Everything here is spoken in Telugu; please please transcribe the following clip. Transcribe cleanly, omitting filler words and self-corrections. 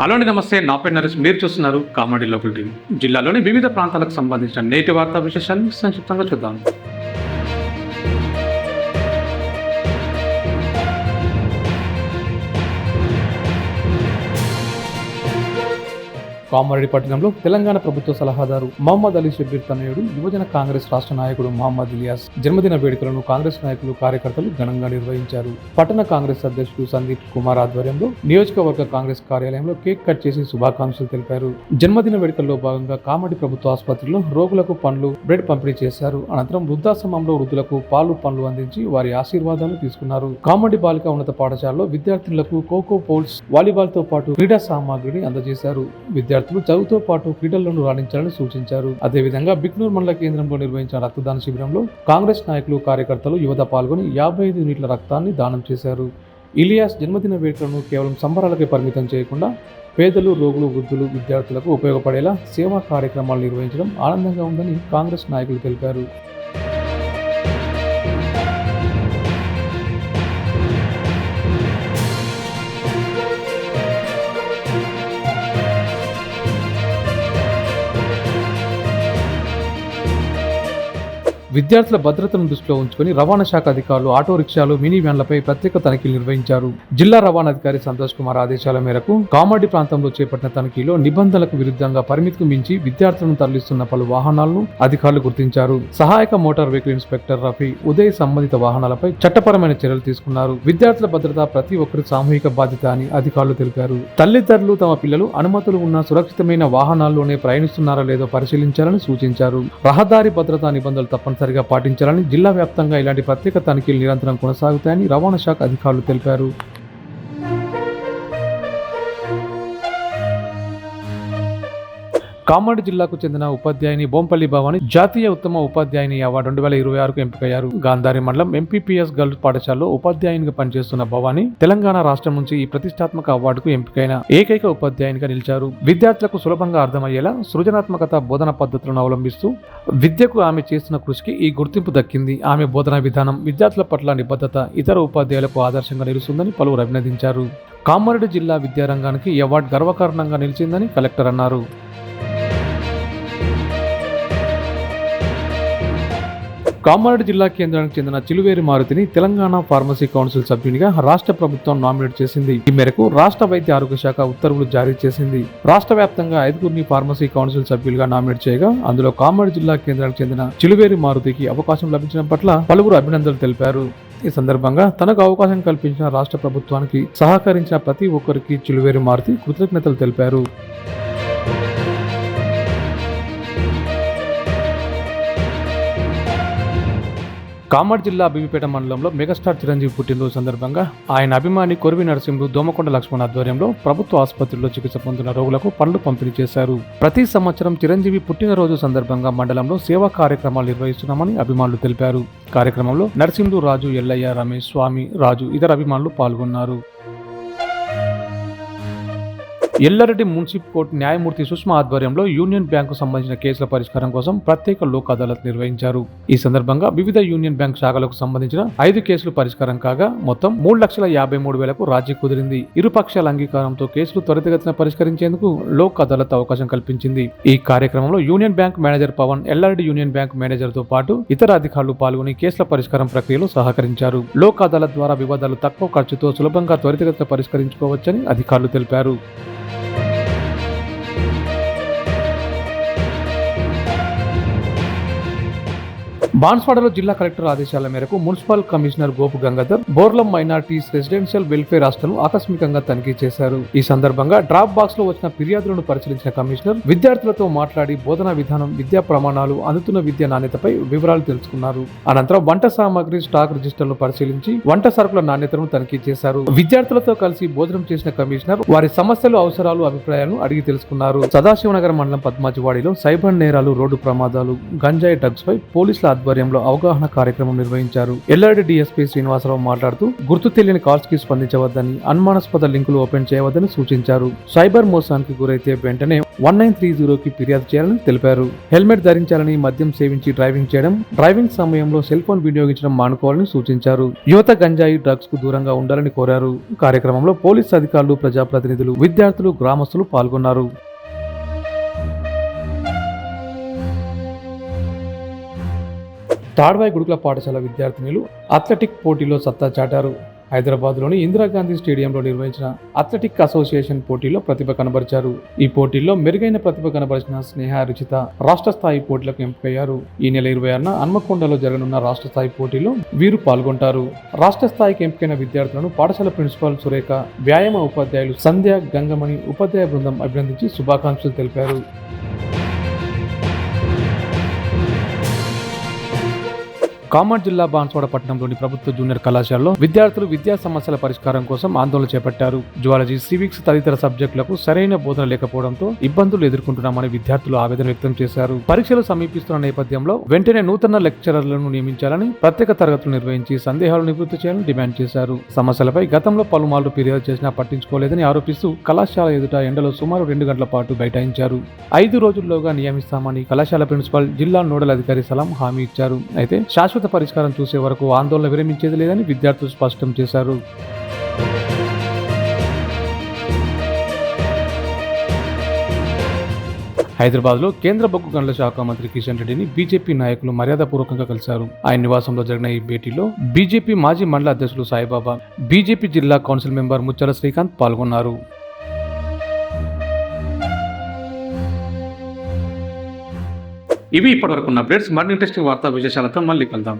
హలో అండి, నమస్తే. నా పేరు నరేష్. మీరు చూస్తున్నారు కామెడీ లోకల్ టీవీ. జిల్లాలోని వివిధ ప్రాంతాలకు సంబంధించిన నేటి వార్తా విశేషాలను సంక్షిప్తంగా చూద్దాం. కామారెడ్డి పట్టణంలో తెలంగాణ ప్రభుత్వ సలహాదారు మహమ్మద్ అలీ షబ్బీర్ తనయుడు యువజన కాంగ్రెస్ రాష్ట్ర నాయకుడు మహమ్మద్ ఇలియాస్ జన్మదిన వేడుకలను కాంగ్రెస్ నాయకులు కార్యకర్తలు ఘనంగా నిర్వహించారు. పట్టణ కాంగ్రెస్ అధ్యక్షుడు సందీప్ కుమార్ ఆధ్వర్యంలో నియోజకవర్గ కాంగ్రెస్ కార్యాలయంలో కేక్ కట్ చేసి శుభాకాంక్షలు తెలిపారు. జన్మదిన వేడుకల్లో భాగంగా కామారెడ్డి ప్రభుత్వ ఆసుపత్రిలో రోగులకు పండ్లు, బ్రెడ్ పంపిణీ చేశారు. అనంతరం వృద్ధాశ్రమంలో వృద్ధులకు పాలు, పండ్లు అందించి వారి ఆశీర్వాదాలు తీసుకున్నారు. కామారెడ్డి బాలిక ఉన్నత పాఠశాలలో విద్యార్థులకు ఖోఖో, పోల్స్, వాలీబాల్ తో పాటు క్రీడా సామాగ్రిని అందజేశారు. విద్యార్థులు చదువుతో పాటు క్రీడలను రాణించాలని సూచించారు. అదేవిధంగా బిక్నూర్ మండల కేంద్రంలో నిర్వహించిన రక్తదాన శిబిరంలో కాంగ్రెస్ నాయకులు, కార్యకర్తలు, యువత పాల్గొని 55 యూనిట్ల రక్తాన్ని దానం చేశారు. ఇలియాస్ జన్మదిన వేడుకలను కేవలం సంబరాలకే పరిమితం చేయకుండా పేదలు, రోగులు, వృద్ధులు, విద్యార్థులకు ఉపయోగపడేలా సేవా కార్యక్రమాలు నిర్వహించడం ఆనందంగా ఉందని కాంగ్రెస్ నాయకులు తెలిపారు. విద్యార్థుల భద్రతను దృష్టిలో ఉంచుకుని రవాణా శాఖ అధికారులు ఆటో రిక్షాలు, మినీ వ్యాన్లపై ప్రత్యేక తనిఖీలు నిర్వహించారు. జిల్లా రవాణా అధికారి సంతోష్ కుమార్ ఆదేశాల మేరకు కామారెడ్డి ప్రాంతంలో చేపట్టిన తనిఖీలో నిబంధనలకు విరుద్ధంగా పరిమితికి మించి విద్యార్థులను తరలిస్తున్న పలు వాహనాలను అధికారులు గుర్తించారు. సహాయక motor vehicle inspector Rafi, Uday సంబంధిత వాహనాలపై చట్టపరమైన చర్యలు తీసుకున్నారు. విద్యార్థుల భద్రత ప్రతి ఒక్కరి సామూహిక బాధ్యత అని అధికారులు తెలిపారు. తల్లిదండ్రులు తమ పిల్లలు అనుమతులు ఉన్న సురక్షితమైన వాహనాల్లోనే ప్రయాణిస్తున్నారా లేదో పరిశీలించాలని సూచించారు. రహదారి భద్రతా నిబంధనలు తప్పనిసరిగా పాటించాలని, జిల్లా వ్యాప్తంగా ఇలాంటి ప్రత్యేక తనిఖీలు నిరంతరం కొనసాగుతాయని రవాణా శాఖ అధికారులు తెలిపారు. కామారెడ్డి జిల్లాకు చెందిన ఉపాధ్యాయుని బొంపల్లి భవాని జాతీయ ఉత్తమ ఉపాధ్యాయుని అవార్డు 2026కు ఎంపికయ్యారు. గాంధారి మండలం ఎంపీపీఎస్ గర్ల్స్ పాఠశాలలో ఉపాధ్యాయునిగా పనిచేస్తున్న భవాని తెలంగాణ రాష్ట్రం నుంచి ఈ ప్రతిష్టాత్మక అవార్డుకు ఎంపికైన ఏకైక ఉపాధ్యాయునిగా నిలిచారు. విద్యార్థులకు సులభంగా అర్థమయ్యేలా సృజనాత్మకత బోధన పద్ధతులను అవలంబిస్తూ విద్యకు ఆమె చేస్తున్న కృషికి ఈ గుర్తింపు దక్కింది. ఆమె బోధనా విధానం, విద్యార్థుల పట్ల నిబద్ధత ఇతర ఉపాధ్యాయులకు ఆదర్శంగా నిలుస్తుందని పలువురు అభినందించారు. కామారెడ్డి జిల్లా విద్యారంగానికి ఈ అవార్డు గర్వకారణంగా నిలిచిందని కలెక్టర్ అన్నారు. కామారెడ్డి జిల్లా కేంద్రానికి చెందిన చిలువేరి మారుతిని తెలంగాణ ఫార్మసీ కౌన్సిల్ సభ్యునిగా రాష్ట్ర ప్రభుత్వం నామినేట్ చేసింది. ఈ మేరకు రాష్ట్ర వైద్య ఆరోగ్య శాఖ ఉత్తర్వులు జారీ చేసింది. రాష్ట్ర వ్యాప్తంగా 5గురిని ఫార్మసీ కౌన్సిల్ సభ్యులుగా నామినేట్ చేయగా అందులో కామారెడ్డి జిల్లా కేంద్రానికి చెందిన చిలువేరి మారుతికి అవకాశం లభించడం పట్ల పలువురు అభినందనలు తెలిపారు. ఈ సందర్భంగా తనకు అవకాశం కల్పించిన రాష్ట్ర ప్రభుత్వానికి సహకరించిన ప్రతి ఒక్కరికి చిలువేరి మారుతి కృతజ్ఞతలు తెలిపారు. కామారెడ్డి జిల్లా బీబీపేట మండలంలో మెగాస్టార్ చిరంజీవి పుట్టినరోజు సందర్భంగా ఆయన అభిమాని కొరివి నరసింహులు, దోమకొండ లక్ష్మణ్ ఆధ్వర్యంలో ప్రభుత్వ ఆసుపత్రిలో చికిత్స పొందుతున్న రోగులకు పండ్లు పంపిణీ చేశారు. ప్రతి సంవత్సరం చిరంజీవి పుట్టినరోజు సందర్భంగా మండలంలో సేవా కార్యక్రమాలు నిర్వహిస్తున్నామని అభిమానులు తెలిపారు. కార్యక్రమంలో నరసింహులు, రాజు, ఎల్లయ్య, రమేష్, స్వామి, రాజు ఇతర అభిమానులు పాల్గొన్నారు. ఎల్లారెడ్డి మున్సిపల్ కోర్టు న్యాయమూర్తి సుష్మా ఆధ్వర్యంలో యూనియన్ బ్యాంకు సంబంధించిన కేసుల పరిష్కారం కోసం ప్రత్యేక లోక్ అదాలత్ నిర్వహించారు. ఈ సందర్భంగా వివిధ యూనియన్ బ్యాంక్ శాఖలకు సంబంధించిన 5 కేసులు పరిష్కారం కాగా మొత్తం 3,53,000కు రాజీ కుదిరింది. ఇరు పక్షాల అంగీకారంతో కేసులు త్వరితగతిన పరిష్కరించేందుకు లోక్ అదాలత్ అవకాశం కల్పించింది. ఈ కార్యక్రమంలో Union Bank manager Pavan, Yellareddy Union Bank manager తో పాటు ఇతర అధికారులు పాల్గొని కేసుల పరిష్కారం ప్రక్రియలో సహకరించారు. లోక్ అదాలత్ ద్వారా వివాదాలు తక్కువ ఖర్చుతో సులభంగా త్వరితగతిన పరిష్కరించుకోవచ్చని అధికారులు తెలిపారు. బాన్స్వాడలో జిల్లా కలెక్టర్ ఆదేశాల మేరకు municipal commissioner Gopu Gangadhar Borlam minorities residential welfare hostel ఆకస్మికంగా తనిఖీ చేశారు. ఈ సందర్భంగా డ్రాప్ బాక్స్ లో వచ్చిన ఫిర్యాదులను పరిశీలించిన కమిషనర్ విద్యార్థులతో మాట్లాడి బోధనా విధానం, విద్యా ప్రమాణాలు, అందుతున్న విద్యా నాణ్యతపై వివరాలు తెలుసుకున్నారు. అనంతరం వంట సామాగ్రి స్టాక్ రిజిస్టర్లు పరిశీలించి వంట సరుకుల నాణ్యతను తనిఖీ చేశారు. విద్యార్థులతో కలిసి భోజనం చేసిన కమిషనర్ వారి సమస్యలు, అవసరాలు, అభిప్రాయాలను అడిగి తెలుసుకున్నారు. సదాశివనగర్ మండలం పద్మాజివాడిలో సైబర్ నేరాలు, రోడ్డు ప్రమాదాలు, గంజాయి డ్రగ్స్ పై పోలీసుల ఆధ్వర్యంలో అవగాహన కార్యక్రమం నిర్వహించారు. ఎల్లారెడ్డి డీఎస్పీ శ్రీనివాసరావు మాట్లాడుతూ గుర్తు తెలియని కాల్స్ కి స్పందించవద్దని, అనుమానాస్పద లింకులు ఓపెన్ చేయవద్దని సూచించారు. సైబర్ మోసానికి గురైతే వెంటనే 1930కి ఫిర్యాదు చేయాలని తెలిపారు. హెల్మెట్ ధరించాలని, మద్యం సేవించి డ్రైవింగ్ చేయడం, డ్రైవింగ్ సమయంలో సెల్ ఫోన్ వినియోగించడం మానుకోవాలని సూచించారు. యువత గంజాయి, డ్రగ్స్ కు దూరంగా ఉండాలని కోరారు. కార్యక్రమంలో పోలీస్ అధికారులు, ప్రజాప్రతినిధులు, విద్యార్థులు, గ్రామస్తులు పాల్గొన్నారు. తాడ్వాయి గురుకుల పాఠశాల విద్యార్థినులు అథ్లెటిక్ పోటీలో సత్తా చాటారు. హైదరాబాద్లోని ఇందిరాగాంధీ స్టేడియంలో నిర్వహించిన అథ్లెటిక్ అసోసియేషన్ పోటీలో ప్రతిభ కనబరిచారు. ఈ పోటీల్లో మెరుగైన ప్రతిభ కనబరిచిన స్నేహ, రుచిత రాష్ట్ర స్థాయి పోటీలకు ఎంపికయ్యారు. ఈ నెల 26న హన్మకొండలో జరగనున్న రాష్ట్ర స్థాయి పోటీలో వీరు పాల్గొంటారు. రాష్ట్ర స్థాయికి ఎంపికైన విద్యార్థులను పాఠశాల ప్రిన్సిపాల్ సురేఖ, వ్యాయామ ఉపాధ్యాయులు సంధ్య, గంగమణి, ఉపాధ్యాయ బృందం అభినందించి శుభాకాంక్షలు తెలిపారు. కామారెడ్డి జిల్లా బాన్స్వాడ పట్టణంలోని ప్రభుత్వ జూనియర్ కళాశాలలో విద్యార్థులు విద్యా సమస్యల పరిష్కారం కోసం ఆందోళన చేపట్టారు. జువాలజీ, సివిక్స్ తదితర సబ్జెక్టులకు సరైన బోధన లేకపోవడంతో ఇబ్బందులు ఎదుర్కొంటున్నామని విద్యార్థులు ఆవేదన వ్యక్తం చేశారు. పరీక్షలు సమీపిస్తున్న నేపథ్యంలో వెంటనే నూతన లెక్చరర్లను నియమించాలని, ప్రత్యేక తరగతులు నిర్వహించి సందేహాలు నివృత్తి చేయాలని డిమాండ్ చేశారు. సమస్యలపై గతంలో పలుమార్లు ఫిర్యాదు చేసినా పట్టించుకోలేదని ఆరోపిస్తూ కళాశాల ఎదుట ఎండలో సుమారు 2 గంటల పాటు బైఠాయించారు. 5 రోజుల్లోగా నియమిస్తామని కళాశాల ప్రిన్సిపాల్, జిల్లా నోడల్ అధికారి సలాం హామీ ఇచ్చారు. అయితే శాశ్వత పరిష్కారం చూసే వరకు ఆందోళన విరమించేది లేదని విద్యార్థులు స్పష్టం చేశారు. హైదరాబాద్లో కేంద్ర బొగ్గు గనుల శాఖ మంత్రి కిషన్ రెడ్డిని బీజేపీ నాయకులు మర్యాదపూర్వకంగా కలిశారు. ఆయన నివాసంలో జరిగిన ఈ భేటీలో బీజేపీ మాజీ మండల అధ్యక్షులు సాయిబాబా, బీజేపీ జిల్లా కౌన్సిల్ మెంబర్ ముచ్చల శ్రీకాంత్ పాల్గొన్నారు. ఇవి ఇప్పటివరకు ఉన్న అప్డేట్స్. మరిన్ని ఇంట్రెస్టింగ్ వార్తా విశేషాలతో మళ్ళీ కలుద్దాం.